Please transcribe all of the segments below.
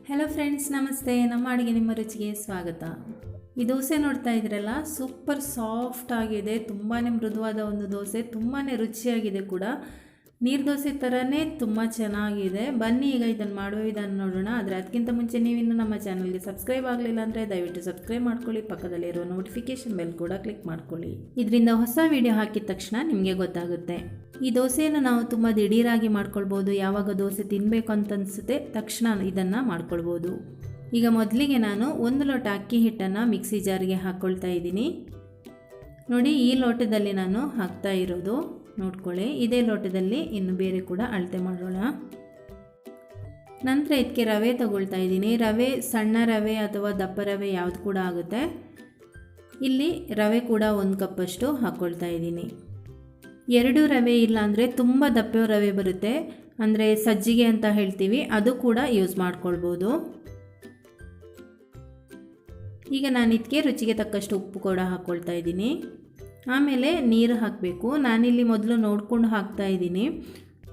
Hello friends, ನಮಸ್ತೆ. ನಮ್ಮ ಅಡುಗೆ ನಿಮ್ಮ ರುಚಿಗೆ ಸ್ವಾಗತ. ಈ ದೋಸೆ ನೋಡ್ತಾ ಇದ್ರಲ್ಲ, ಸೂಪರ್ ಸಾಫ್ಟ್ ಆಗಿದೆ. ತುಂಬಾ ಮೃದುವಾದ ಒಂದು ದೋಸೆ, ತುಂಬಾ ರುಚಿಯಾಗಿದೆ ಕೂಡ. ನೀರು ದೋಸೆ ಥರನೇ ತುಂಬ ಚೆನ್ನಾಗಿದೆ. ಬನ್ನಿ ಈಗ ಇದನ್ನು ಮಾಡುವ ವಿಧಾನ ನೋಡೋಣ. ಆದರೆ ಅದಕ್ಕಿಂತ ಮುಂಚೆ ನೀವಿನ್ನು ನಮ್ಮ ಚಾನಲ್ಗೆ ಸಬ್ಸ್ಕ್ರೈಬ್ ಆಗಲಿಲ್ಲ ಅಂದರೆ ದಯವಿಟ್ಟು ಸಬ್ಸ್ಕ್ರೈಬ್ ಮಾಡ್ಕೊಳ್ಳಿ. ಪಕ್ಕದಲ್ಲಿರೋ ನೋಟಿಫಿಕೇಷನ್ ಬೆಲ್ ಕೂಡ ಕ್ಲಿಕ್ ಮಾಡ್ಕೊಳ್ಳಿ. ಇದರಿಂದ ಹೊಸ ವಿಡಿಯೋ ಹಾಕಿದ ತಕ್ಷಣ ನಿಮಗೆ ಗೊತ್ತಾಗುತ್ತೆ. ಈ ದೋಸೆಯನ್ನು ನಾವು ತುಂಬ ದಿಢೀರಾಗಿ ಮಾಡ್ಕೊಳ್ಬೋದು. ಯಾವಾಗ ದೋಸೆ ತಿನ್ನಬೇಕು ಅಂತ ಅನಿಸುತ್ತೆ ತಕ್ಷಣ ಇದನ್ನು ಮಾಡ್ಕೊಳ್ಬೋದು. ಈಗ ಮೊದಲಿಗೆ ನಾನು 1 ಲೋಟ ಅಕ್ಕಿ ಹಿಟ್ಟನ್ನು ಮಿಕ್ಸಿ ಜಾರಿಗೆ ಹಾಕ್ಕೊಳ್ತಾ ಇದ್ದೀನಿ. ನೋಡಿ, ಈ ಲೋಟದಲ್ಲಿ ನಾನು ಹಾಕ್ತಾ ಇರೋದು ನೋಡ್ಕೊಳ್ಳಿ. ಇದೇ ಲೋಟದಲ್ಲಿ ಇನ್ನು ಬೇರೆ ಕೂಡ ಅಳತೆ ಮಾಡೋಣ. ನಂತರ ಇದಕ್ಕೆ ರವೆ ತಗೊಳ್ತಾ ಇದ್ದೀನಿ. ರವೆ ಸಣ್ಣ ರವೆ ಅಥವಾ ದಪ್ಪ ರವೆ ಯಾವುದು ಕೂಡ ಆಗುತ್ತೆ. ಇಲ್ಲಿ ರವೆ ಕೂಡ 1 ಕಪ್ಪಷ್ಟು ಹಾಕ್ಕೊಳ್ತಾ ಇದ್ದೀನಿ. 2 ರವೆ ಇಲ್ಲ ಅಂದರೆ ತುಂಬ ದಪ್ಪ ರವೆ ಬರುತ್ತೆ, ಅಂದರೆ ಸಜ್ಜಿಗೆ ಅಂತ ಹೇಳ್ತೀವಿ, ಅದು ಕೂಡ ಯೂಸ್ ಮಾಡ್ಕೊಳ್ಬೋದು. ಈಗ ನಾನು ಇದಕ್ಕೆ ರುಚಿಗೆ ತಕ್ಕಷ್ಟು ಉಪ್ಪು ಕೂಡ ಹಾಕ್ಕೊಳ್ತಾ ಇದ್ದೀನಿ. ಆಮೇಲೆ ನೀರು ಹಾಕಬೇಕು. ನಾನಿಲ್ಲಿ ಮೊದಲು ನೋಡಿಕೊಂಡು ಹಾಕ್ತಾ ಇದ್ದೀನಿ.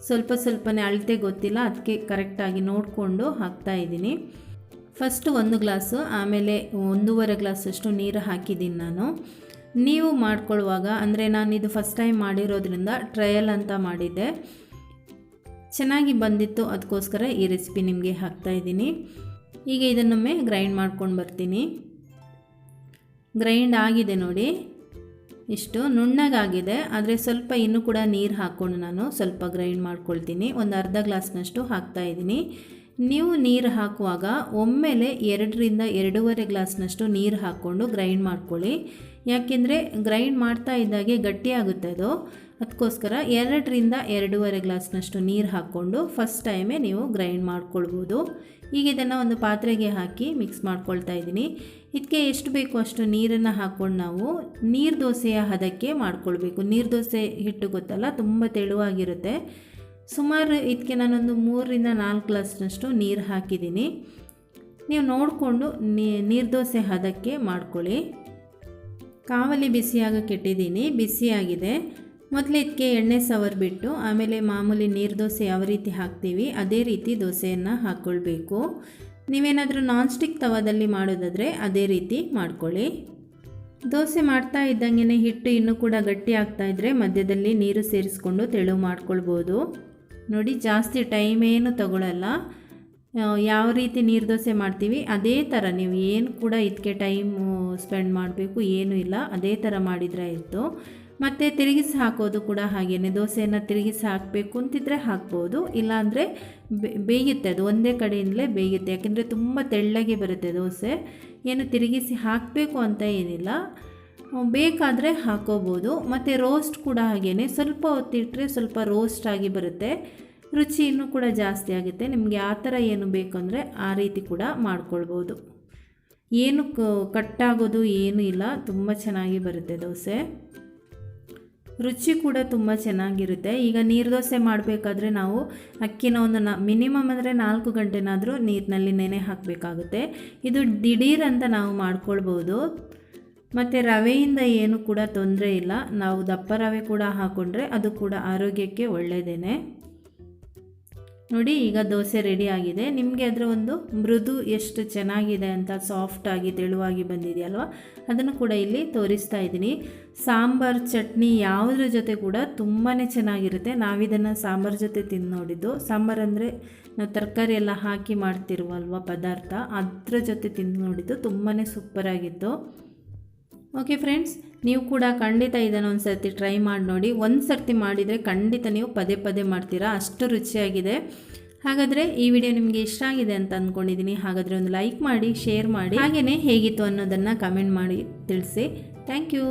ಸ್ವಲ್ಪನೇ ಅಳತೆ ಗೊತ್ತಿಲ್ಲ, ಅದಕ್ಕೆ ಕರೆಕ್ಟಾಗಿ ನೋಡಿಕೊಂಡು ಹಾಕ್ತಾ ಇದ್ದೀನಿ. ಫಸ್ಟ್ 1 ಗ್ಲಾಸು, ಆಮೇಲೆ 1.5 ಗ್ಲಾಸಷ್ಟು ನೀರು ಹಾಕಿದ್ದೀನಿ ನಾನು. ನೀವು ಮಾಡ್ಕೊಳ್ಳುವಾಗ, ಅಂದರೆ ನಾನಿದು ಫಸ್ಟ್ ಟೈಮ್ ಮಾಡಿರೋದ್ರಿಂದ ಟ್ರಯಲ್ ಅಂತ ಮಾಡಿದ್ದೆ, ಚೆನ್ನಾಗಿ ಬಂದಿತ್ತು, ಅದಕ್ಕೋಸ್ಕರ ಈ ರೆಸಿಪಿ ನಿಮಗೆ ಹಾಕ್ತಾ ಇದ್ದೀನಿ. ಈಗ ಇದನ್ನೊಮ್ಮೆ ಗ್ರೈಂಡ್ ಮಾಡ್ಕೊಂಡು ಬರ್ತೀನಿ. ಗ್ರೈಂಡ್ ಆಗಿದೆ ನೋಡಿ, ಇಷ್ಟು ನುಣ್ಣಗಾಗಿದೆ. ಆದರೆ ಸ್ವಲ್ಪ ಇನ್ನೂ ಕೂಡ ನೀರು ಹಾಕ್ಕೊಂಡು ನಾನು ಸ್ವಲ್ಪ ಗ್ರೈಂಡ್ ಮಾಡ್ಕೊಳ್ತೀನಿ. ಒಂದು ಅರ್ಧ ಗ್ಲಾಸ್ನಷ್ಟು ಹಾಕ್ತಾ ಇದ್ದೀನಿ. ನೀವು ನೀರು ಹಾಕುವಾಗ ಒಮ್ಮೆಲೆ 2ರಿಂದ 2.5 ಗ್ಲಾಸ್ನಷ್ಟು ನೀರು ಹಾಕ್ಕೊಂಡು ಗ್ರೈಂಡ್ ಮಾಡ್ಕೊಳ್ಳಿ. ಯಾಕೆಂದರೆ ಗ್ರೈಂಡ್ ಮಾಡ್ತಾ ಇದ್ದಾಗೆ ಗಟ್ಟಿಯಾಗುತ್ತೆ ಅದು, ಅದಕ್ಕೋಸ್ಕರ 2ರಿಂದ 2.5 ಗ್ಲಾಸ್ನಷ್ಟು ನೀರು ಹಾಕ್ಕೊಂಡು ಫಸ್ಟ್ ಟೈಮೇ ನೀವು ಗ್ರೈಂಡ್ ಮಾಡ್ಕೊಳ್ಬೋದು. ಈಗ ಇದನ್ನು ಒಂದು ಪಾತ್ರೆಗೆ ಹಾಕಿ ಮಿಕ್ಸ್ ಮಾಡ್ಕೊಳ್ತಾ ಇದ್ದೀನಿ. ಇದಕ್ಕೆ ಎಷ್ಟು ಬೇಕೋ ಅಷ್ಟು ನೀರನ್ನು ಹಾಕ್ಕೊಂಡು ನಾವು ನೀರು ದೋಸೆಯ ಹದಕ್ಕೆ ಮಾಡ್ಕೊಳ್ಬೇಕು. ನೀರು ದೋಸೆ ಹಿಟ್ಟು ಗೊತ್ತಲ್ಲ, ತುಂಬ ತೆಳುವಾಗಿರುತ್ತೆ. ಸುಮಾರು ಇದಕ್ಕೆ ನಾನೊಂದು 3ರಿಂದ 4 ಗ್ಲಾಸ್ನಷ್ಟು ನೀರು ಹಾಕಿದ್ದೀನಿ. ನೀವು ನೋಡಿಕೊಂಡು ನೀರು ದೋಸೆ ಹದಕ್ಕೆ ಮಾಡ್ಕೊಳ್ಳಿ. ಕಾವಲಿ ಬಿಸಿಯಾಗಕ್ಕೆ ಇಟ್ಟಿದ್ದೀನಿ, ಬಿಸಿಯಾಗಿದೆ. ಮೊದಲು ಇದಕ್ಕೆ ಎಣ್ಣೆ ಸವರ್ಬಿಟ್ಟು ಆಮೇಲೆ ಮಾಮೂಲಿ ನೀರು ದೋಸೆ ಯಾವ ರೀತಿ ಹಾಕ್ತೀವಿ ಅದೇ ರೀತಿ ದೋಸೆಯನ್ನು ಹಾಕ್ಕೊಳ್ಬೇಕು. ನೀವೇನಾದರೂ ನಾನ್ ಸ್ಟಿಕ್ ತವಾದಲ್ಲಿ ಮಾಡೋದಾದರೆ ಅದೇ ರೀತಿ ಮಾಡ್ಕೊಳ್ಳಿ. ದೋಸೆ ಮಾಡ್ತಾ ಇದ್ದಂಗೆ ಹಿಟ್ಟು ಇನ್ನೂ ಕೂಡ ಗಟ್ಟಿ ಆಗ್ತಾಯಿದ್ರೆ ಮಧ್ಯದಲ್ಲಿ ನೀರು ಸೇರಿಸ್ಕೊಂಡು ತೆಳು ಮಾಡ್ಕೊಳ್ಬೋದು. ನೋಡಿ, ಜಾಸ್ತಿ ಟೈಮ್ ಏನು ತಗೊಳ್ಳಲ್ಲ. ಯಾವ ರೀತಿ ನೀರು ದೋಸೆ ಮಾಡ್ತೀವಿ ಅದೇ ಥರ ನೀವು ಏನು ಕೂಡ ಇದಕ್ಕೆ ಟೈಮು ಸ್ಪೆಂಡ್ ಮಾಡಬೇಕು ಏನೂ ಇಲ್ಲ, ಅದೇ ಥರ ಮಾಡಿದರೆ ಆಯಿತು. ಮತ್ತು ತಿರುಗಿಸಿ ಹಾಕೋದು ಕೂಡ ಹಾಗೆಯೇ, ದೋಸೆಯನ್ನು ತಿರುಗಿಸಿ ಹಾಕಬೇಕು ಅಂತಿದ್ರೆ ಹಾಕ್ಬೋದು, ಇಲ್ಲಾಂದರೆ ಬೇಯುತ್ತೆ, ಅದು ಒಂದೇ ಕಡೆಯಿಂದಲೇ ಬೇಯುತ್ತೆ. ಯಾಕೆಂದರೆ ತುಂಬ ತೆಳ್ಳಗೆ ಬರುತ್ತೆ ದೋಸೆ, ಏನು ತಿರುಗಿಸಿ ಹಾಕಬೇಕು ಅಂತ ಏನಿಲ್ಲ, ಬೇಕಾದರೆ ಹಾಕೋಬೋದು. ಮತ್ತು ರೋಸ್ಟ್ ಕೂಡ ಹಾಗೆಯೇ, ಸ್ವಲ್ಪ ಹೊತ್ತಿಟ್ಟರೆ ಸ್ವಲ್ಪ ರೋಸ್ಟ್ ಆಗಿ ಬರುತ್ತೆ, ರುಚಿ ಇನ್ನೂ ಕೂಡ ಜಾಸ್ತಿ ಆಗುತ್ತೆ. ನಿಮಗೆ ಆ ಥರ ಏನು ಬೇಕಂದರೆ ಆ ರೀತಿ ಕೂಡ ಮಾಡ್ಕೊಳ್ಬೋದು. ಏನು ಕಟ್ಟಾಗೋದು ಏನೂ ಇಲ್ಲ, ತುಂಬ ಚೆನ್ನಾಗಿ ಬರುತ್ತೆ ದೋಸೆ, ರುಚಿ ಕೂಡ ತುಂಬ ಚೆನ್ನಾಗಿರುತ್ತೆ. ಈಗ ನೀರು ದೋಸೆ ಮಾಡಬೇಕಾದ್ರೆ ನಾವು ಅಕ್ಕಿನ ಒಂದು ಮಿನಿಮಮ್ ಅಂದರೆ 4 ಗಂಟೆನಾದರೂ ನೀರಿನಲ್ಲಿ ನೆನೆ ಹಾಕಬೇಕಾಗುತ್ತೆ. ಇದು ದಿಢೀರ್ ಅಂತ ನಾವು ಮಾಡ್ಕೊಳ್ಬೋದು. ಮತ್ತು ರವೆಯಿಂದ ಏನು ಕೂಡ ತೊಂದರೆ ಇಲ್ಲ. ನಾವು ದಪ್ಪ ರವೆ ಕೂಡ ಹಾಕ್ಕೊಂಡ್ರೆ ಅದು ಕೂಡ ಆರೋಗ್ಯಕ್ಕೆ ಒಳ್ಳೆಯದೇನೆ. ನೋಡಿ, ಈಗ ದೋಸೆ ರೆಡಿ ಆಗಿದೆ. ನಿಮಗೆ ಅದರ ಒಂದು ಮೃದು ಎಷ್ಟು ಚೆನ್ನಾಗಿದೆ ಅಂತ, ಸಾಫ್ಟಾಗಿ ತೆಳುವಾಗಿ ಬಂದಿದೆಯಲ್ವ, ಅದನ್ನು ಕೂಡ ಇಲ್ಲಿ ತೋರಿಸ್ತಾ ಇದ್ದೀನಿ. ಸಾಂಬಾರು ಚಟ್ನಿ ಯಾವುದ್ರ ಜೊತೆ ಕೂಡ ತುಂಬಾ ಚೆನ್ನಾಗಿರುತ್ತೆ. ನಾವಿದನ್ನು ಸಾಂಬಾರು ಜೊತೆ ತಿಂದು ನೋಡಿದ್ದು. ಸಾಂಬಾರು ಅಂದರೆ ನಾವು ತರಕಾರಿ ಎಲ್ಲ ಹಾಕಿ ಮಾಡ್ತಿರುವಲ್ವ ಪದಾರ್ಥ, ಅದರ ಜೊತೆ ತಿಂದು ನೋಡಿದ್ದು, ತುಂಬಾ ಸೂಪರಾಗಿತ್ತು. ಓಕೆ ಫ್ರೆಂಡ್ಸ್, ನೀವು ಕೂಡ ಖಂಡಿತ ಇದನ್ನು ಒಂದು ಸರ್ತಿ ಟ್ರೈ ಮಾಡಿ ನೋಡಿ. ಒಂದು ಸರ್ತಿ ಮಾಡಿದರೆ ಖಂಡಿತ ನೀವು ಪದೇ ಮಾಡ್ತೀರಾ, ಅಷ್ಟು ರುಚಿಯಾಗಿದೆ. ಹಾಗಾದರೆ ಈ ವಿಡಿಯೋ ನಿಮಗೆ ಇಷ್ಟ ಆಗಿದೆ ಅಂತ ಅಂದ್ಕೊಂಡಿದ್ದೀನಿ. ಹಾಗಾದರೆ ಒಂದು ಲೈಕ್ ಮಾಡಿ, ಶೇರ್ ಮಾಡಿ, ಹಾಗೆಯೇ ಹೇಗಿತ್ತು ಅನ್ನೋದನ್ನು ಕಮೆಂಟ್ ಮಾಡಿ ತಿಳಿಸಿ. Thank you.